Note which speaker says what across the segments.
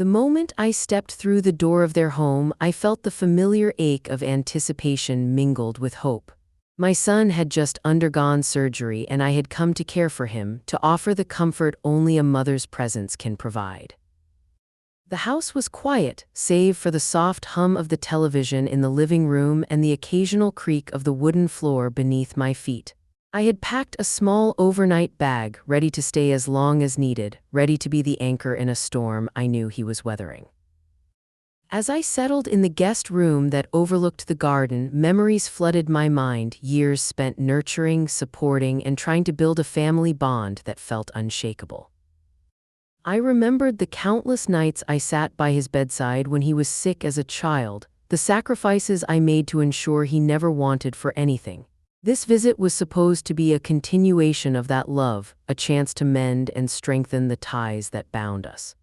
Speaker 1: The moment I stepped through the door of their home, I felt the familiar ache of anticipation mingled with hope. My son had just undergone surgery, and I had come to care for him, to offer the comfort only a mother's presence can provide. The house was quiet, save for the soft hum of the television in the living room and the occasional creak of the wooden floor beneath my feet. I had packed a small overnight bag, ready to stay as long as needed, ready to be the anchor in a storm I knew he was weathering. As I settled in the guest room that overlooked the garden, memories flooded my mind, years spent nurturing, supporting, and trying to build a family bond that felt unshakable. I remembered the countless nights I sat by his bedside when he was sick as a child, the sacrifices I made to ensure he never wanted for anything. This visit was supposed to be a continuation of that love, a chance to mend and strengthen the ties that bound us.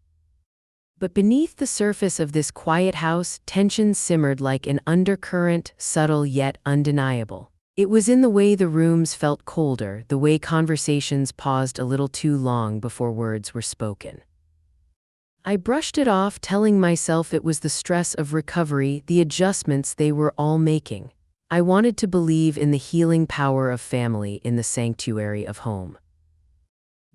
Speaker 1: But beneath the surface of this quiet house, tension simmered like an undercurrent, subtle yet undeniable. It was in the way the rooms felt colder, the way conversations paused a little too long before words were spoken. I brushed it off, telling myself it was the stress of recovery, the adjustments they were all making. I wanted to believe in the healing power of family, in the sanctuary of home.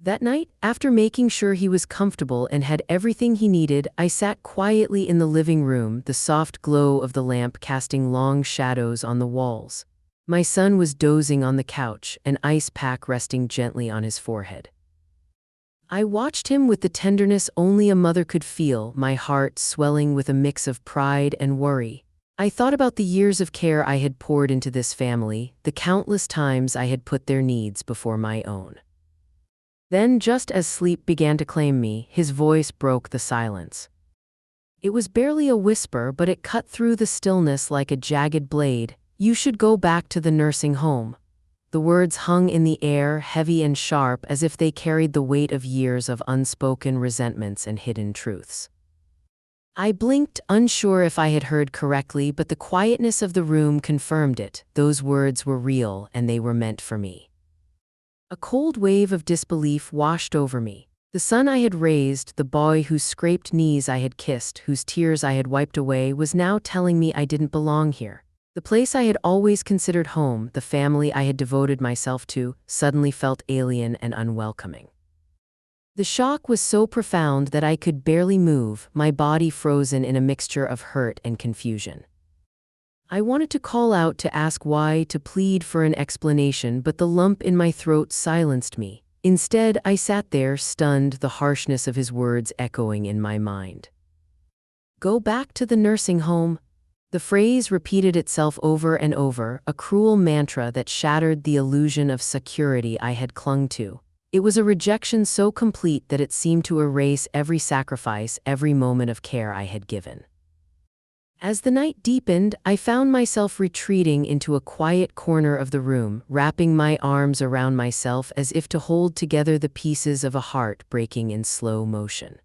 Speaker 1: That night, after making sure he was comfortable and had everything he needed, I sat quietly in the living room, the soft glow of the lamp casting long shadows on the walls. My son was dozing on the couch, an ice pack resting gently on his forehead. I watched him with the tenderness only a mother could feel, my heart swelling with a mix of pride and worry. I thought about the years of care I had poured into this family, the countless times I had put their needs before my own. Then, just as sleep began to claim me, his voice broke the silence. It was barely a whisper, but it cut through the stillness like a jagged blade. "You should go back to the nursing home." The words hung in the air, heavy and sharp, as if they carried the weight of years of unspoken resentments and hidden truths. I blinked, unsure if I had heard correctly, but the quietness of the room confirmed it. Those words were real, and they were meant for me. A cold wave of disbelief washed over me. The son I had raised, the boy whose scraped knees I had kissed, whose tears I had wiped away, was now telling me I didn't belong here. The place I had always considered home, the family I had devoted myself to, suddenly felt alien and unwelcoming. The shock was so profound that I could barely move, my body frozen in a mixture of hurt and confusion. I wanted to call out, to ask why, to plead for an explanation, but the lump in my throat silenced me. Instead, I sat there, stunned, the harshness of his words echoing in my mind. "Go back to the nursing home." The phrase repeated itself over and over, a cruel mantra that shattered the illusion of security I had clung to. It was a rejection so complete that it seemed to erase every sacrifice, every moment of care I had given. As the night deepened, I found myself retreating into a quiet corner of the room, wrapping my arms around myself as if to hold together the pieces of a heart breaking in slow motion.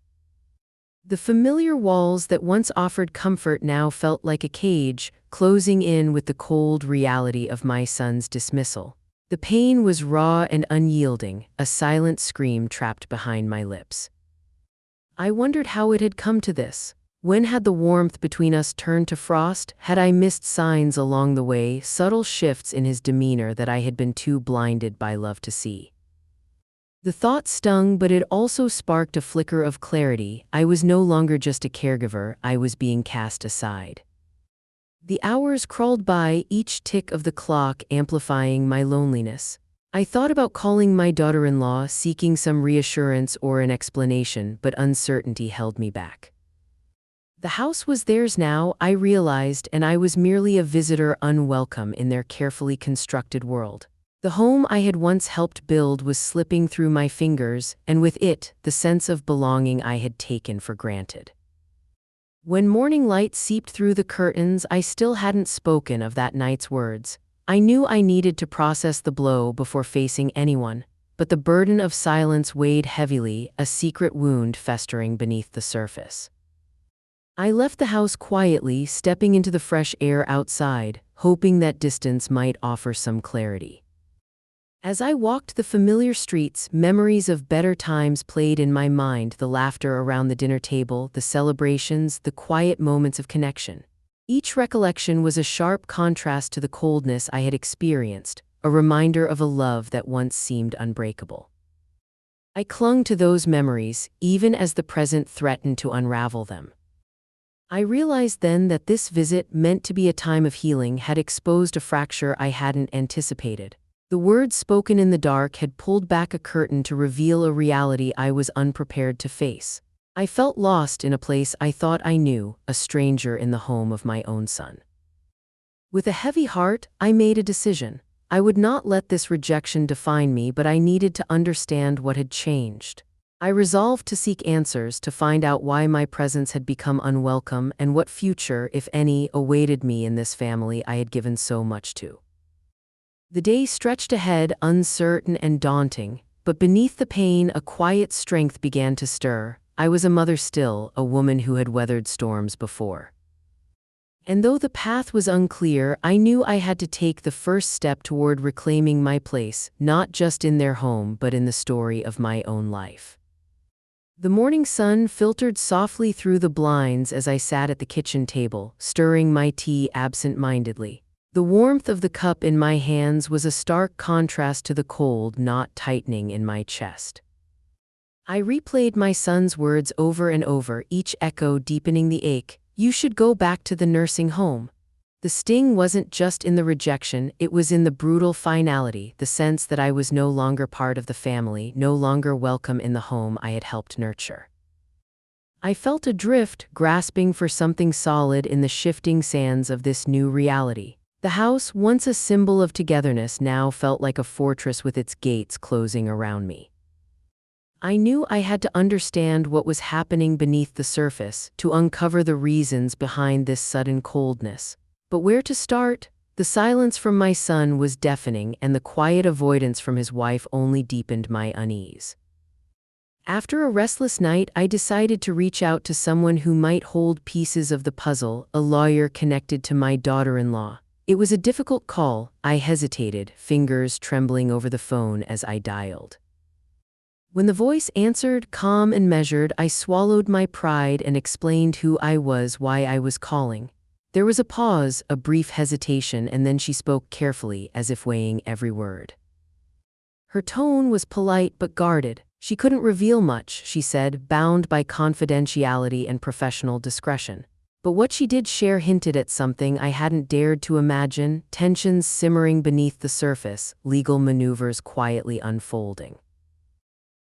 Speaker 1: The familiar walls that once offered comfort now felt like a cage, closing in with the cold reality of my son's dismissal. The pain was raw and unyielding, a silent scream trapped behind my lips. I wondered how it had come to this. When had the warmth between us turned to frost? Had I missed signs along the way, subtle shifts in his demeanor that I had been too blinded by love to see? The thought stung, but it also sparked a flicker of clarity. I was no longer just a caregiver, I was being cast aside. The hours crawled by, each tick of the clock amplifying my loneliness. I thought about calling my daughter-in-law, seeking some reassurance or an explanation, but uncertainty held me back. The house was theirs now, I realized, and I was merely a visitor, unwelcome in their carefully constructed world. The home I had once helped build was slipping through my fingers, and with it, the sense of belonging I had taken for granted. When morning light seeped through the curtains, I still hadn't spoken of that night's words. I knew I needed to process the blow before facing anyone, but the burden of silence weighed heavily, a secret wound festering beneath the surface. I left the house quietly, stepping into the fresh air outside, hoping that distance might offer some clarity. As I walked the familiar streets, memories of better times played in my mind, the laughter around the dinner table, the celebrations, the quiet moments of connection. Each recollection was a sharp contrast to the coldness I had experienced, a reminder of a love that once seemed unbreakable. I clung to those memories, even as the present threatened to unravel them. I realized then that this visit, meant to be a time of healing, had exposed a fracture I hadn't anticipated. The words spoken in the dark had pulled back a curtain to reveal a reality I was unprepared to face. I felt lost in a place I thought I knew, a stranger in the home of my own son. With a heavy heart, I made a decision. I would not let this rejection define me, but I needed to understand what had changed. I resolved to seek answers, to find out why my presence had become unwelcome and what future, if any, awaited me in this family I had given so much to. The day stretched ahead, uncertain and daunting, but beneath the pain a quiet strength began to stir. I was a mother still, a woman who had weathered storms before. And though the path was unclear, I knew I had to take the first step toward reclaiming my place, not just in their home but in the story of my own life. The morning sun filtered softly through the blinds as I sat at the kitchen table, stirring my tea absent-mindedly. The warmth of the cup in my hands was a stark contrast to the cold knot tightening in my chest. I replayed my son's words over and over, each echo deepening the ache. "You should go back to the nursing home." The sting wasn't just in the rejection, it was in the brutal finality, the sense that I was no longer part of the family, no longer welcome in the home I had helped nurture. I felt adrift, grasping for something solid in the shifting sands of this new reality. The house, once a symbol of togetherness, now felt like a fortress with its gates closing around me. I knew I had to understand what was happening beneath the surface, to uncover the reasons behind this sudden coldness. But where to start? The silence from my son was deafening, and the quiet avoidance from his wife only deepened my unease. After a restless night, I decided to reach out to someone who might hold pieces of the puzzle, a lawyer connected to my daughter-in-law. It was a difficult call. I hesitated, fingers trembling over the phone as I dialed. When the voice answered, calm and measured, I swallowed my pride and explained who I was, why I was calling. There was a pause, a brief hesitation, and then she spoke carefully, as if weighing every word. Her tone was polite but guarded. She couldn't reveal much, she said, bound by confidentiality and professional discretion. But what she did share hinted at something I hadn't dared to imagine, tensions simmering beneath the surface, legal maneuvers quietly unfolding.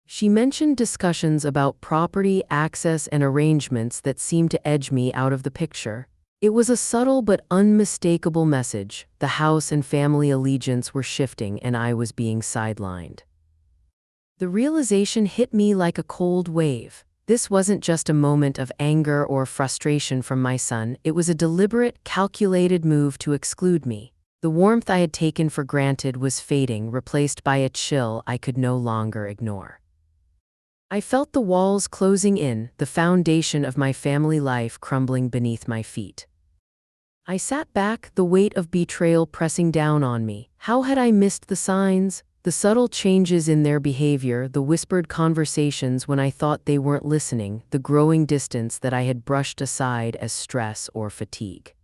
Speaker 1: She mentioned discussions about property, access, and arrangements that seemed to edge me out of the picture. It was a subtle but unmistakable message. The house and family allegiance were shifting, and I was being sidelined. The realization hit me like a cold wave. This wasn't just a moment of anger or frustration from my son, it was a deliberate, calculated move to exclude me. The warmth I had taken for granted was fading, replaced by a chill I could no longer ignore. I felt the walls closing in, the foundation of my family life crumbling beneath my feet. I sat back, the weight of betrayal pressing down on me. How had I missed the signs? The subtle changes in their behavior, the whispered conversations when I thought they weren't listening, the growing distance that I had brushed aside as stress or fatigue.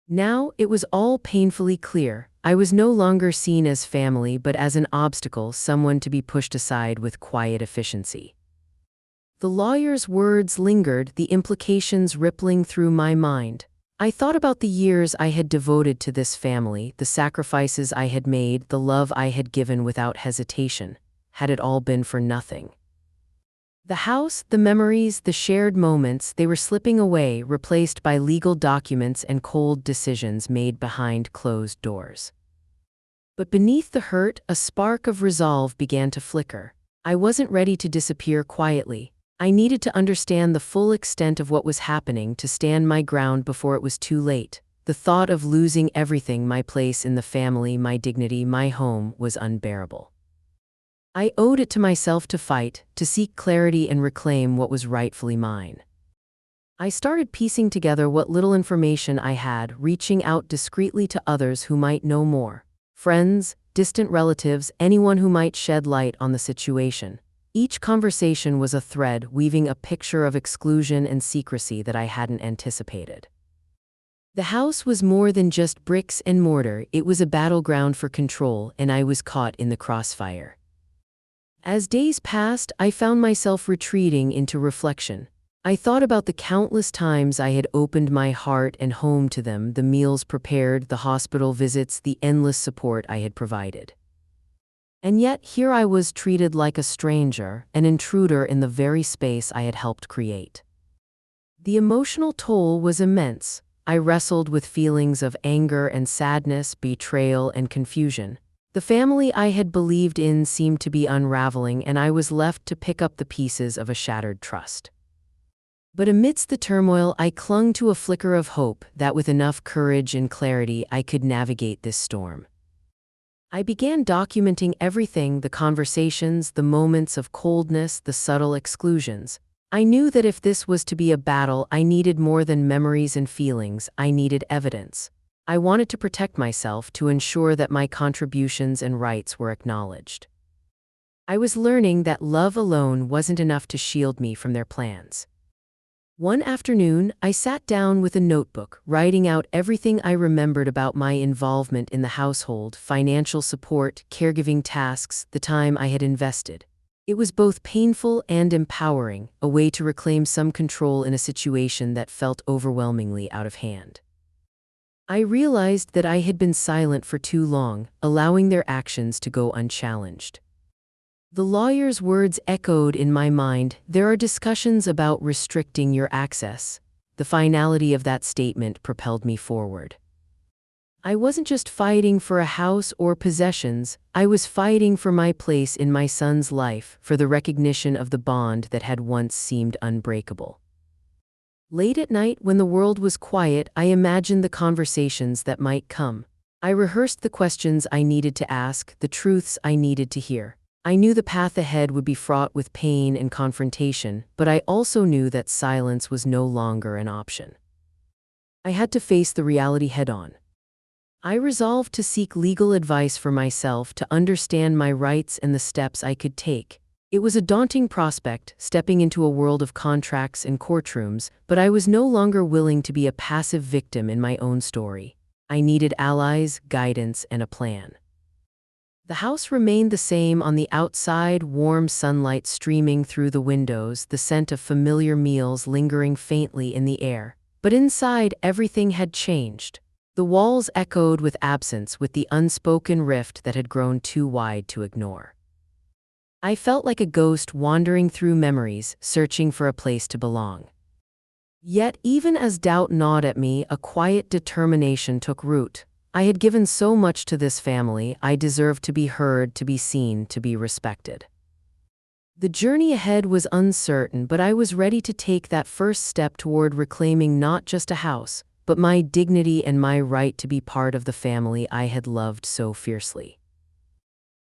Speaker 1: Now, it was all painfully clear. I was no longer seen as family but as an obstacle, someone to be pushed aside with quiet efficiency. The lawyer's words lingered, the implications rippling through my mind. I thought about the years I had devoted to this family, the sacrifices I had made, the love I had given without hesitation. Had it all been for nothing? The house, the memories, the shared moments, they were slipping away, replaced by legal documents and cold decisions made behind closed doors. But beneath the hurt, a spark of resolve began to flicker. I wasn't ready to disappear quietly. I needed to understand the full extent of what was happening, to stand my ground before it was too late. The thought of losing everything, my place in the family, my dignity, my home, was unbearable. I owed it to myself to fight, to seek clarity and reclaim what was rightfully mine. I started piecing together what little information I had, reaching out discreetly to others who might know more. Friends, distant relatives, anyone who might shed light on the situation. Each conversation was a thread weaving a picture of exclusion and secrecy that I hadn't anticipated. The house was more than just bricks and mortar, it was a battleground for control, and I was caught in the crossfire. As days passed, I found myself retreating into reflection. I thought about the countless times I had opened my heart and home to them, the meals prepared, the hospital visits, the endless support I had provided. And yet, here I was treated like a stranger, an intruder in the very space I had helped create. The emotional toll was immense. I wrestled with feelings of anger and sadness, betrayal and confusion. The family I had believed in seemed to be unraveling, and I was left to pick up the pieces of a shattered trust. But amidst the turmoil, I clung to a flicker of hope that with enough courage and clarity I could navigate this storm. I began documenting everything, the conversations, the moments of coldness, the subtle exclusions. I knew that if this was to be a battle, I needed more than memories and feelings, I needed evidence. I wanted to protect myself, to ensure that my contributions and rights were acknowledged. I was learning that love alone wasn't enough to shield me from their plans. One afternoon, I sat down with a notebook, writing out everything I remembered about my involvement in the household, financial support, caregiving tasks, the time I had invested. It was both painful and empowering, a way to reclaim some control in a situation that felt overwhelmingly out of hand. I realized that I had been silent for too long, allowing their actions to go unchallenged. The lawyer's words echoed in my mind. There are discussions about restricting your access. The finality of that statement propelled me forward. I wasn't just fighting for a house or possessions, I was fighting for my place in my son's life, for the recognition of the bond that had once seemed unbreakable. Late at night, when the world was quiet, I imagined the conversations that might come. I rehearsed the questions I needed to ask, the truths I needed to hear. I knew the path ahead would be fraught with pain and confrontation, but I also knew that silence was no longer an option. I had to face the reality head-on. I resolved to seek legal advice for myself, to understand my rights and the steps I could take. It was a daunting prospect, stepping into a world of contracts and courtrooms, but I was no longer willing to be a passive victim in my own story. I needed allies, guidance, and a plan. The house remained the same on the outside, warm sunlight streaming through the windows, the scent of familiar meals lingering faintly in the air. But inside, everything had changed. The walls echoed with absence, with the unspoken rift that had grown too wide to ignore. I felt like a ghost wandering through memories, searching for a place to belong. Yet, even as doubt gnawed at me, a quiet determination took root. I had given so much to this family, I deserved to be heard, to be seen, to be respected. The journey ahead was uncertain, but I was ready to take that first step toward reclaiming not just a house, but my dignity and my right to be part of the family I had loved so fiercely.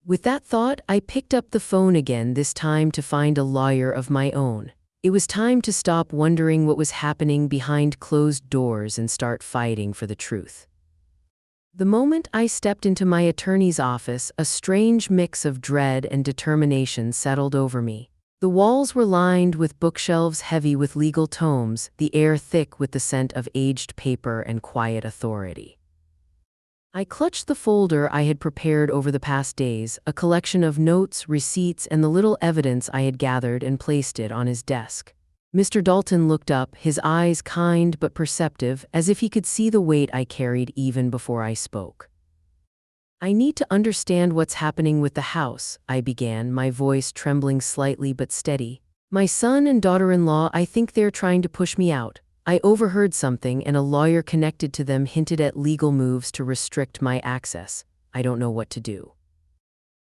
Speaker 1: With that thought, I picked up the phone again, this time to find a lawyer of my own. It was time to stop wondering what was happening behind closed doors and start fighting for the truth. The moment I stepped into my attorney's office, a strange mix of dread and determination settled over me. The walls were lined with bookshelves heavy with legal tomes, the air thick with the scent of aged paper and quiet authority. I clutched the folder I had prepared over the past days, a collection of notes, receipts, and the little evidence I had gathered, and placed it on his desk. Mr. Dalton looked up, his eyes kind but perceptive, as if he could see the weight I carried even before I spoke. "I need to understand what's happening with the house," I began, my voice trembling slightly but steady. "My son and daughter-in-law, I think they're trying to push me out. I overheard something, and a lawyer connected to them hinted at legal moves to restrict my access. I don't know what to do."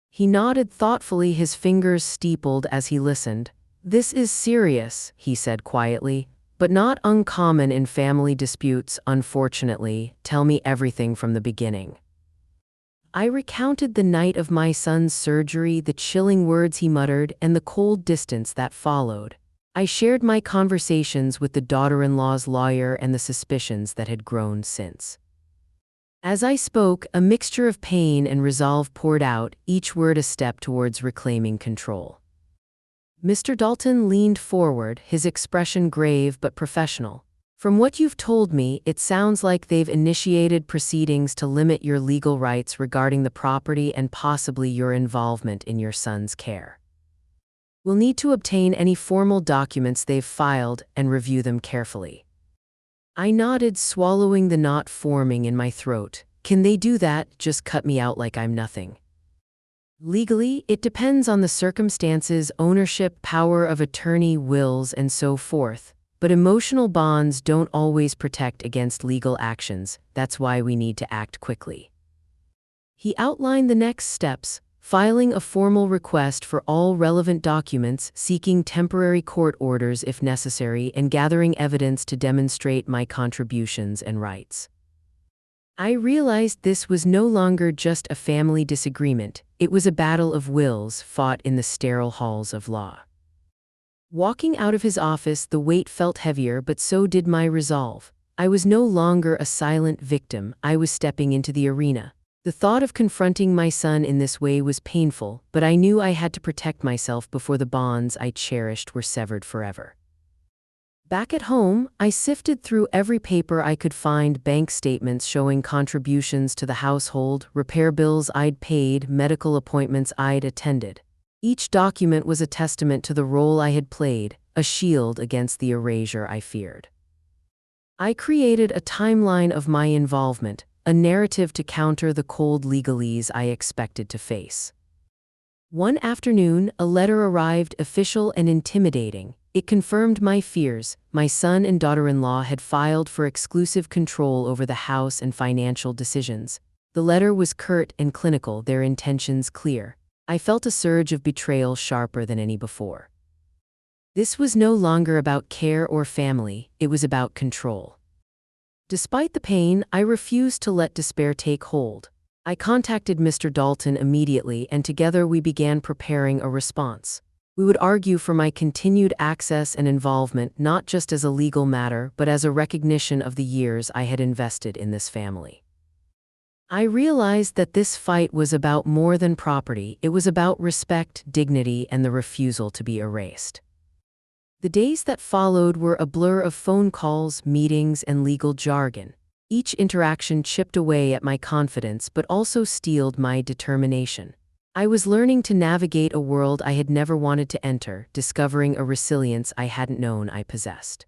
Speaker 1: He nodded thoughtfully, his fingers steepled as he listened. "This is serious," he said quietly, "but not uncommon in family disputes, unfortunately. Tell me everything from the beginning." I recounted the night of my son's surgery, the chilling words he muttered, and the cold distance that followed. I shared my conversations with the daughter-in-law's lawyer and the suspicions that had grown since. As I spoke, a mixture of pain and resolve poured out, each word a step towards reclaiming control. Mr. Dalton leaned forward, his expression grave but professional. From what you've told me, it sounds like they've initiated proceedings to limit your legal rights regarding the property and possibly your involvement in your son's care. We'll need to obtain any formal documents they've filed and review them carefully. I nodded, swallowing the knot forming in my throat. Can they do that? Just cut me out like I'm nothing. Legally, it depends on the circumstances, ownership, power of attorney, wills, and so forth. But emotional bonds don't always protect against legal actions. That's why we need to act quickly. He outlined the next steps, filing a formal request for all relevant documents, seeking temporary court orders if necessary, and gathering evidence to demonstrate my contributions and rights. I realized this was no longer just a family disagreement, it was a battle of wills fought in the sterile halls of law. Walking out of his office, the weight felt heavier, but so did my resolve. I was no longer a silent victim, I was stepping into the arena. The thought of confronting my son in this way was painful, but I knew I had to protect myself before the bonds I cherished were severed forever. Back at home, I sifted through every paper I could find, bank statements showing contributions to the household, repair bills I'd paid, medical appointments I'd attended. Each document was a testament to the role I had played, a shield against the erasure I feared. I created a timeline of my involvement, a narrative to counter the cold legalese I expected to face. One afternoon, a letter arrived, official and intimidating. It confirmed my fears. My son and daughter-in-law had filed for exclusive control over the house and financial decisions. The letter was curt and clinical, their intentions clear. I felt a surge of betrayal sharper than any before. This was no longer about care or family, it was about control. Despite the pain, I refused to let despair take hold. I contacted Mr. Dalton immediately, and together we began preparing a response. We would argue for my continued access and involvement, not just as a legal matter, but as a recognition of the years I had invested in this family. I realized that this fight was about more than property, it was about respect, dignity, and the refusal to be erased. The days that followed were a blur of phone calls, meetings, and legal jargon. Each interaction chipped away at my confidence but also steeled my determination. I was learning to navigate a world I had never wanted to enter, discovering a resilience I hadn't known I possessed.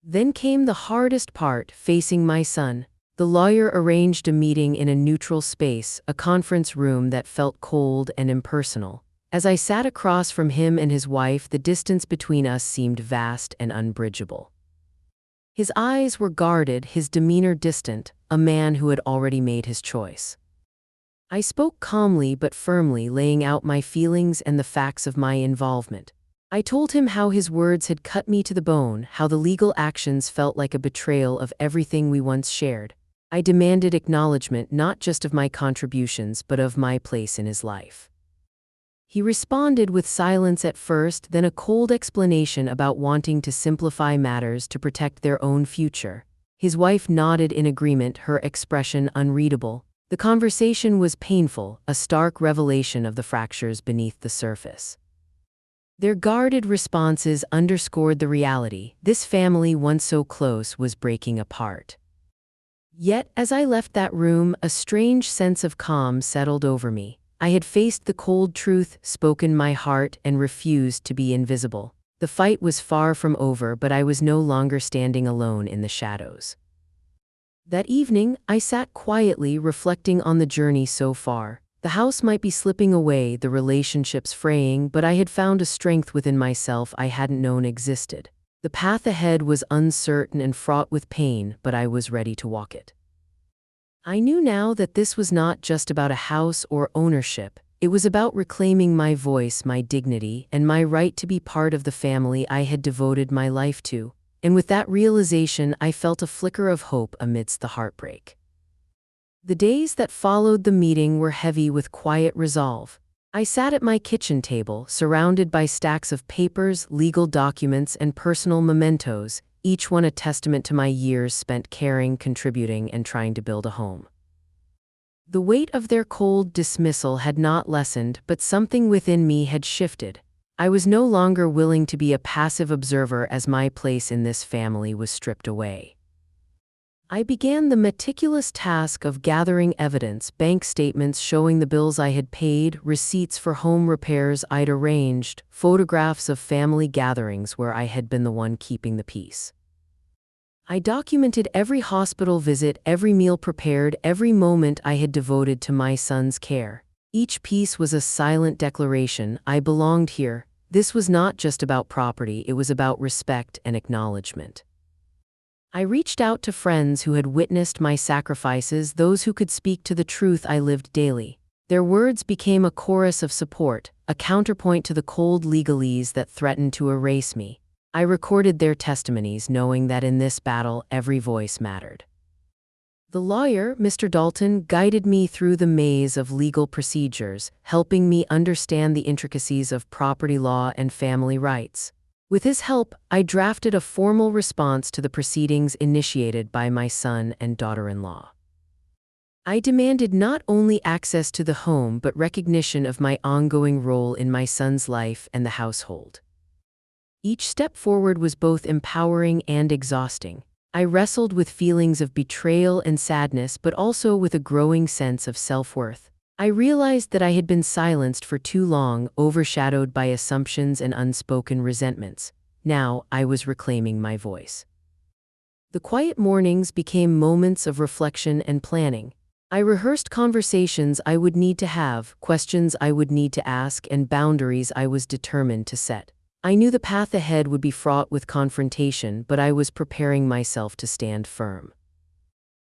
Speaker 1: Then came the hardest part, facing my son. The lawyer arranged a meeting in a neutral space, a conference room that felt cold and impersonal. As I sat across from him and his wife, the distance between us seemed vast and unbridgeable. His eyes were guarded, his demeanor distant, a man who had already made his choice. I spoke calmly but firmly, laying out my feelings and the facts of my involvement. I told him how his words had cut me to the bone, how the legal actions felt like a betrayal of everything we once shared. I demanded acknowledgement not just of my contributions but of my place in his life. He responded with silence at first, then a cold explanation about wanting to simplify matters to protect their own future. His wife nodded in agreement, her expression unreadable. The conversation was painful, a stark revelation of the fractures beneath the surface. Their guarded responses underscored the reality: this family, once so close, was breaking apart. Yet, as I left that room, a strange sense of calm settled over me. I had faced the cold truth, spoken my heart, and refused to be invisible. The fight was far from over, but I was no longer standing alone in the shadows. That evening, I sat quietly, reflecting on the journey so far. The house might be slipping away, the relationships fraying, but I had found a strength within myself I hadn't known existed. The path ahead was uncertain and fraught with pain, but I was ready to walk it. I knew now that this was not just about a house or ownership. It was about reclaiming my voice, my dignity, and my right to be part of the family I had devoted my life to. And with that realization, I felt a flicker of hope amidst the heartbreak. The days that followed the meeting were heavy with quiet resolve. I sat at my kitchen table, surrounded by stacks of papers, legal documents, and personal mementos, each one a testament to my years spent caring, contributing, and trying to build a home. The weight of their cold dismissal had not lessened, but something within me had shifted. I was no longer willing to be a passive observer as my place in this family was stripped away. I began the meticulous task of gathering evidence, bank statements showing the bills I had paid, receipts for home repairs I'd arranged, photographs of family gatherings where I had been the one keeping the peace. I documented every hospital visit, every meal prepared, every moment I had devoted to my son's care. Each piece was a silent declaration: I belonged here. This was not just about property, it was about respect and acknowledgement. I reached out to friends who had witnessed my sacrifices, those who could speak to the truth I lived daily. Their words became a chorus of support, a counterpoint to the cold legalese that threatened to erase me. I recorded their testimonies, knowing that in this battle every voice mattered. The lawyer, Mr. Dalton, guided me through the maze of legal procedures, helping me understand the intricacies of property law and family rights. With his help, I drafted a formal response to the proceedings initiated by my son and daughter-in-law. I demanded not only access to the home but recognition of my ongoing role in my son's life and the household. Each step forward was both empowering and exhausting. I wrestled with feelings of betrayal and sadness, but also with a growing sense of self-worth. I realized that I had been silenced for too long, overshadowed by assumptions and unspoken resentments. Now I was reclaiming my voice. The quiet mornings became moments of reflection and planning. I rehearsed conversations I would need to have, questions I would need to ask, and boundaries I was determined to set. I knew the path ahead would be fraught with confrontation, but I was preparing myself to stand firm.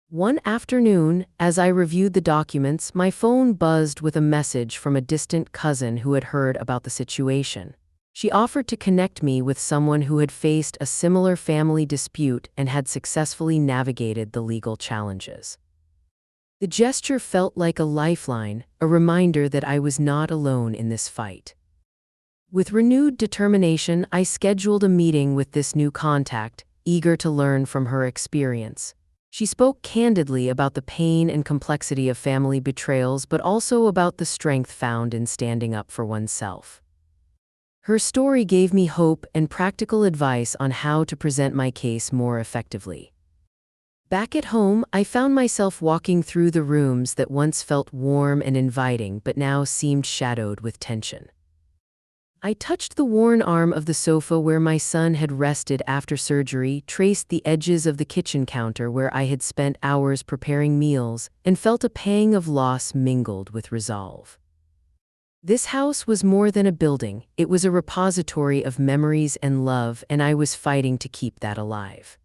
Speaker 1: One afternoon, as I reviewed the documents, my phone buzzed with a message from a distant cousin who had heard about the situation. She offered to connect me with someone who had faced a similar family dispute and had successfully navigated the legal challenges. The gesture felt like a lifeline, a reminder that I was not alone in this fight. With renewed determination, I scheduled a meeting with this new contact, eager to learn from her experience. She spoke candidly about the pain and complexity of family betrayals, but also about the strength found in standing up for oneself. Her story gave me hope and practical advice on how to present my case more effectively. Back at home, I found myself walking through the rooms that once felt warm and inviting but now seemed shadowed with tension. I touched the worn arm of the sofa where my son had rested after surgery, traced the edges of the kitchen counter where I had spent hours preparing meals, and felt a pang of loss mingled with resolve. This house was more than a building, it was a repository of memories and love, and I was fighting to keep that alive.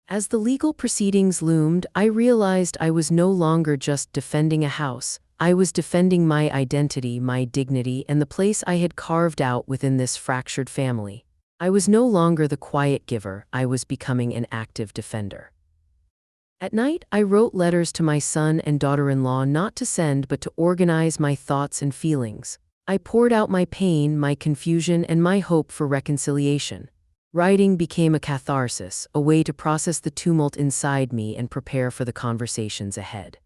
Speaker 1: As the legal proceedings loomed, I realized I was no longer just defending a house. I was defending my identity, my dignity, and the place I had carved out within this fractured family. I was no longer the quiet giver, I was becoming an active defender. At night, I wrote letters to my son and daughter-in-law, not to send but to organize my thoughts and feelings. I poured out my pain, my confusion, and my hope for reconciliation. Writing became a catharsis, a way to process the tumult inside me and prepare for the conversations ahead.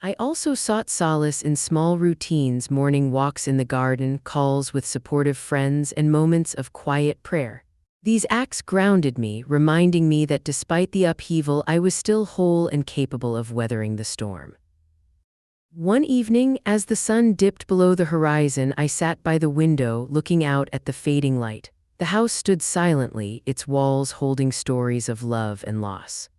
Speaker 1: I also sought solace in small routines: morning walks in the garden, calls with supportive friends, and moments of quiet prayer. These acts grounded me, reminding me that despite the upheaval, I was still whole and capable of weathering the storm. One evening, as the sun dipped below the horizon, I sat by the window, looking out at the fading light. The house stood silently, its walls holding stories of love and loss.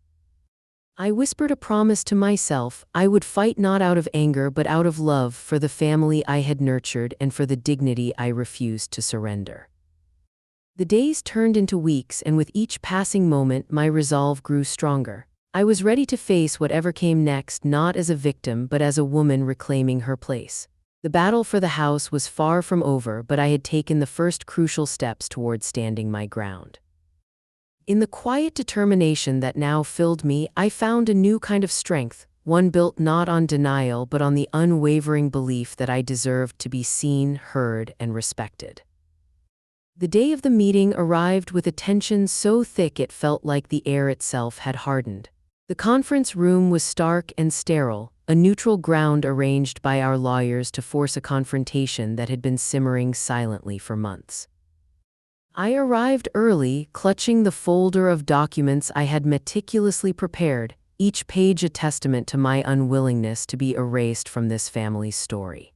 Speaker 1: I whispered a promise to myself: I would fight not out of anger but out of love, for the family I had nurtured and for the dignity I refused to surrender. The days turned into weeks, and with each passing moment my resolve grew stronger. I was ready to face whatever came next, not as a victim but as a woman reclaiming her place. The battle for the house was far from over, but I had taken the first crucial steps toward standing my ground. In the quiet determination that now filled me, I found a new kind of strength, one built not on denial but on the unwavering belief that I deserved to be seen, heard, and respected. The day of the meeting arrived with a tension so thick it felt like the air itself had hardened. The conference room was stark and sterile, a neutral ground arranged by our lawyers to force a confrontation that had been simmering silently for months. I arrived early, clutching the folder of documents I had meticulously prepared, each page a testament to my unwillingness to be erased from this family's story.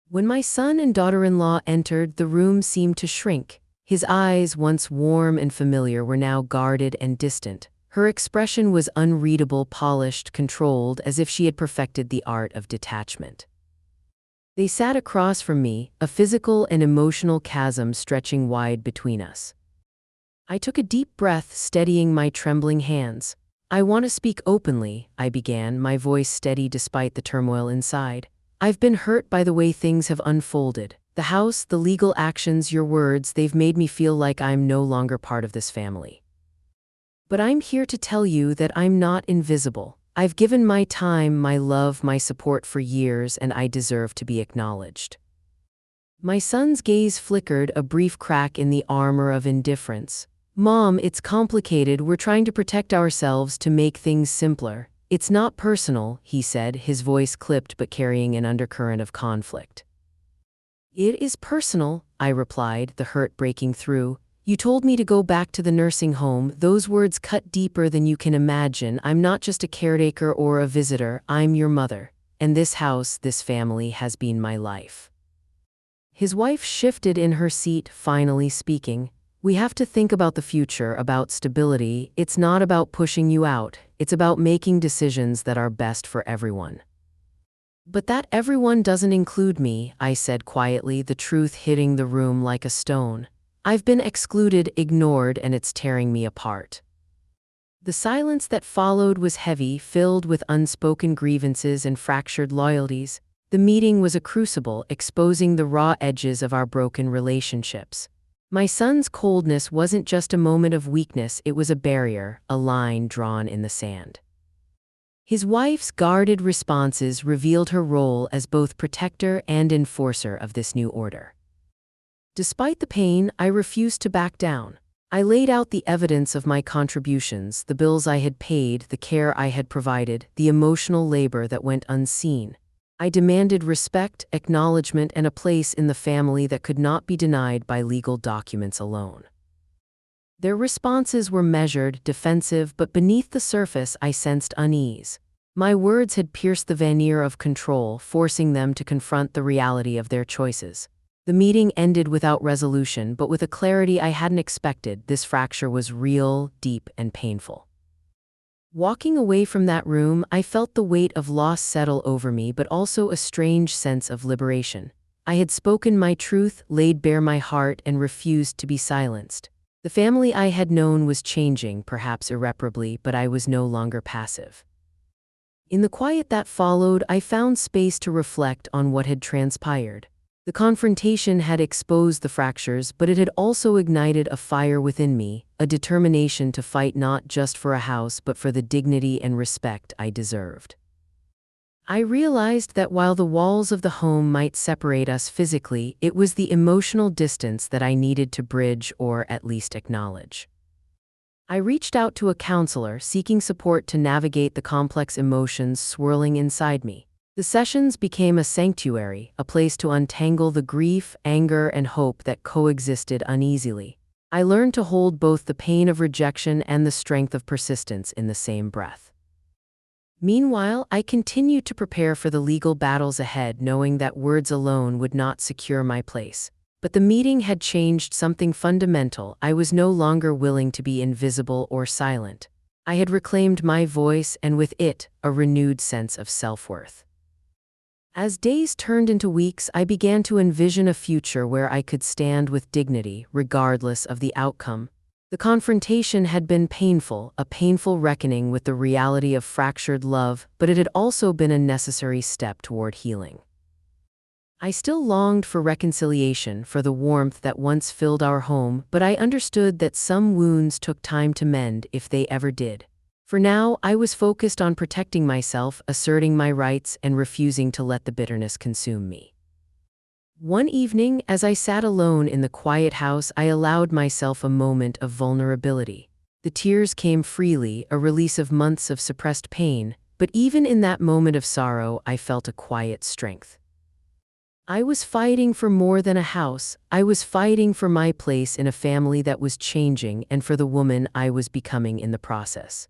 Speaker 1: When my son and daughter-in-law entered, the room seemed to shrink. His eyes, once warm and familiar, were now guarded and distant. Her expression was unreadable, polished, controlled, as if she had perfected the art of detachment. They sat across from me, a physical and emotional chasm stretching wide between us. I took a deep breath, steadying my trembling hands. "I want to speak openly," I began, my voice steady despite the turmoil inside. "I've been hurt by the way things have unfolded. The house, the legal actions, your words, they've made me feel like I'm no longer part of this family. But I'm here to tell you that I'm not invisible. I've given my time, my love, my support for years, and I deserve to be acknowledged." My son's gaze flickered, a brief crack in the armor of indifference. "Mom, it's complicated. We're trying to protect ourselves, to make things simpler. It's not personal," he said, his voice clipped but carrying an undercurrent of conflict. "It is personal," I replied, the hurt breaking through. "You told me to go back to the nursing home. Those words cut deeper than you can imagine. I'm not just a caretaker or a visitor. I'm your mother. And this house, this family, has been my life." His wife shifted in her seat, finally speaking. "We have to think about the future, about stability. It's not about pushing you out. It's about making decisions that are best for everyone." "But that everyone doesn't include me," I said quietly, the truth hitting the room like a stone. "I've been excluded, ignored, and it's tearing me apart." The silence that followed was heavy, filled with unspoken grievances and fractured loyalties. The meeting was a crucible, exposing the raw edges of our broken relationships. My son's coldness wasn't just a moment of weakness, it was a barrier, a line drawn in the sand. His wife's guarded responses revealed her role as both protector and enforcer of this new order. Despite the pain, I refused to back down. I laid out the evidence of my contributions, the bills I had paid, the care I had provided, the emotional labor that went unseen. I demanded respect, acknowledgement, and a place in the family that could not be denied by legal documents alone. Their responses were measured, defensive, but beneath the surface I sensed unease. My words had pierced the veneer of control, forcing them to confront the reality of their choices. The meeting ended without resolution, but with a clarity I hadn't expected. This fracture was real, deep, and painful. Walking away from that room, I felt the weight of loss settle over me, but also a strange sense of liberation. I had spoken my truth, laid bare my heart, and refused to be silenced. The family I had known was changing, perhaps irreparably, but I was no longer passive. In the quiet that followed, I found space to reflect on what had transpired. The confrontation had exposed the fractures, but it had also ignited a fire within me, a determination to fight not just for a house but for the dignity and respect I deserved. I realized that while the walls of the home might separate us physically, it was the emotional distance that I needed to bridge or at least acknowledge. I reached out to a counselor, seeking support to navigate the complex emotions swirling inside me. The sessions became a sanctuary, a place to untangle the grief, anger, and hope that coexisted uneasily. I learned to hold both the pain of rejection and the strength of persistence in the same breath. Meanwhile, I continued to prepare for the legal battles ahead, knowing that words alone would not secure my place. But the meeting had changed something fundamental. I was no longer willing to be invisible or silent. I had reclaimed my voice, and with it, a renewed sense of self-worth. As days turned into weeks, I began to envision a future where I could stand with dignity, regardless of the outcome. The confrontation had been painful, a painful reckoning with the reality of fractured love, but it had also been a necessary step toward healing. I still longed for reconciliation, for the warmth that once filled our home, but I understood that some wounds took time to mend, if they ever did. For now, I was focused on protecting myself, asserting my rights, and refusing to let the bitterness consume me. One evening, as I sat alone in the quiet house, I allowed myself a moment of vulnerability. The tears came freely, a release of months of suppressed pain, but even in that moment of sorrow, I felt a quiet strength. I was fighting for more than a house. I was fighting for my place in a family that was changing and for the woman I was becoming in the process.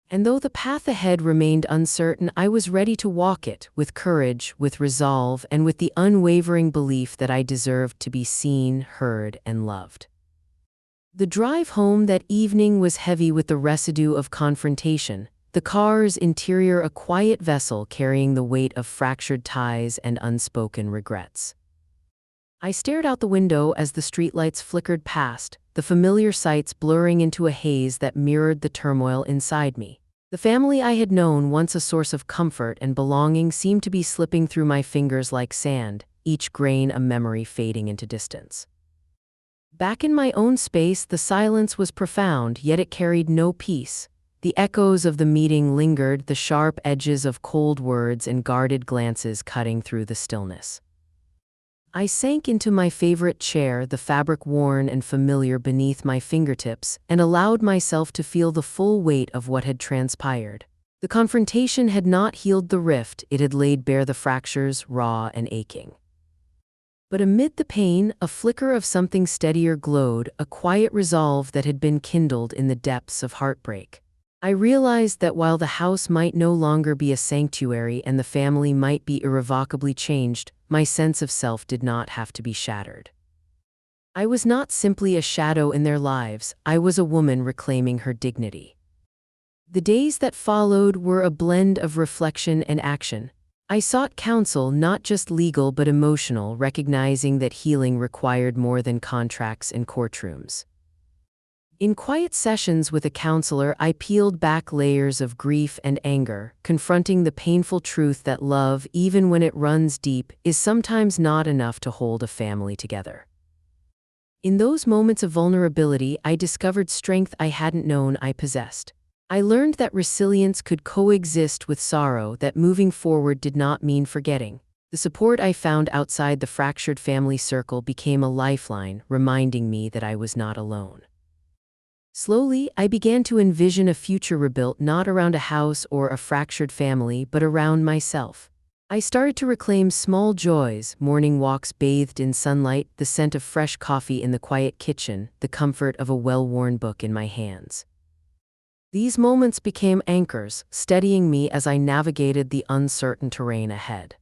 Speaker 1: And though the path ahead remained uncertain, I was ready to walk it, with courage, with resolve, and with the unwavering belief that I deserved to be seen, heard, and loved. The drive home that evening was heavy with the residue of confrontation, the car's interior a quiet vessel carrying the weight of fractured ties and unspoken regrets. I stared out the window as the streetlights flickered past, the familiar sights blurring into a haze that mirrored the turmoil inside me. The family I had known, once a source of comfort and belonging, seemed to be slipping through my fingers like sand, each grain a memory fading into distance. Back in my own space, the silence was profound, yet it carried no peace. The echoes of the meeting lingered, the sharp edges of cold words and guarded glances cutting through the stillness. I sank into my favorite chair, the fabric worn and familiar beneath my fingertips, and allowed myself to feel the full weight of what had transpired. The confrontation had not healed the rift, it had laid bare the fractures, raw and aching. But amid the pain, a flicker of something steadier glowed, a quiet resolve that had been kindled in the depths of heartbreak. I realized that while the house might no longer be a sanctuary and the family might be irrevocably changed, my sense of self did not have to be shattered. I was not simply a shadow in their lives, I was a woman reclaiming her dignity. The days that followed were a blend of reflection and action. I sought counsel, not just legal but emotional, recognizing that healing required more than contracts and courtrooms. In quiet sessions with a counselor, I peeled back layers of grief and anger, confronting the painful truth that love, even when it runs deep, is sometimes not enough to hold a family together. In those moments of vulnerability, I discovered strength I hadn't known I possessed. I learned that resilience could coexist with sorrow, that moving forward did not mean forgetting. The support I found outside the fractured family circle became a lifeline, reminding me that I was not alone. Slowly, I began to envision a future rebuilt not around a house or a fractured family, but around myself. I started to reclaim small joys, morning walks bathed in sunlight, the scent of fresh coffee in the quiet kitchen, the comfort of a well-worn book in my hands. These moments became anchors, steadying me as I navigated the uncertain terrain ahead.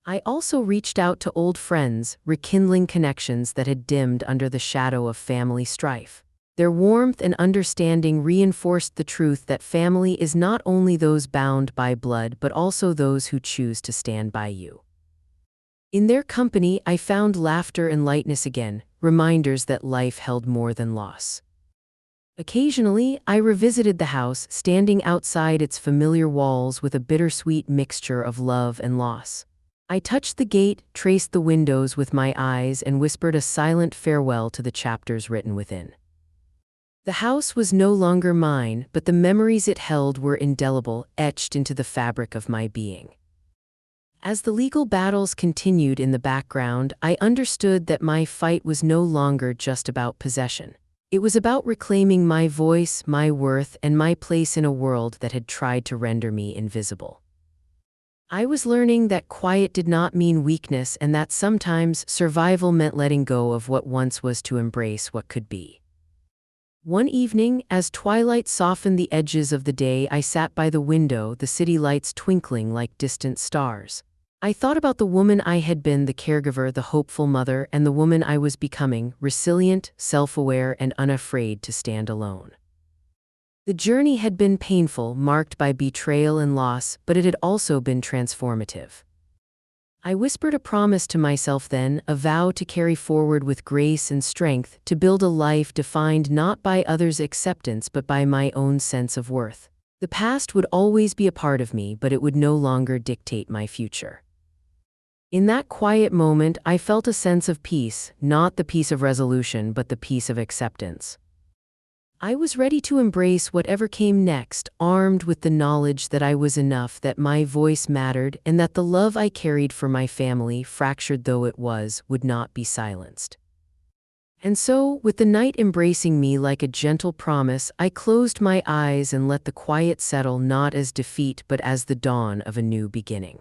Speaker 1: I also reached out to old friends, rekindling connections that had dimmed under the shadow of family strife. Their warmth and understanding reinforced the truth that family is not only those bound by blood but also those who choose to stand by you. In their company, I found laughter and lightness again, reminders that life held more than loss. Occasionally, I revisited the house, standing outside its familiar walls with a bittersweet mixture of love and loss. I touched the gate, traced the windows with my eyes, and whispered a silent farewell to the chapters written within. The house was no longer mine, but the memories it held were indelible, etched into the fabric of my being. As the legal battles continued in the background, I understood that my fight was no longer just about possession. It was about reclaiming my voice, my worth, and my place in a world that had tried to render me invisible. I was learning that quiet did not mean weakness and that sometimes survival meant letting go of what once was to embrace what could be. One evening, as twilight softened the edges of the day, I sat by the window, the city lights twinkling like distant stars. I thought about the woman I had been, the caregiver, the hopeful mother, and the woman I was becoming, resilient, self-aware, and unafraid to stand alone. The journey had been painful, marked by betrayal and loss, but it had also been transformative. I whispered a promise to myself then, a vow to carry forward with grace and strength, to build a life defined not by others' acceptance but by my own sense of worth. The past would always be a part of me, but it would no longer dictate my future. In that quiet moment, I felt a sense of peace, not the peace of resolution, but the peace of acceptance. I was ready to embrace whatever came next, armed with the knowledge that I was enough, that my voice mattered, and that the love I carried for my family, fractured though it was, would not be silenced. And so, with the night embracing me like a gentle promise, I closed my eyes and let the quiet settle not as defeat but as the dawn of a new beginning.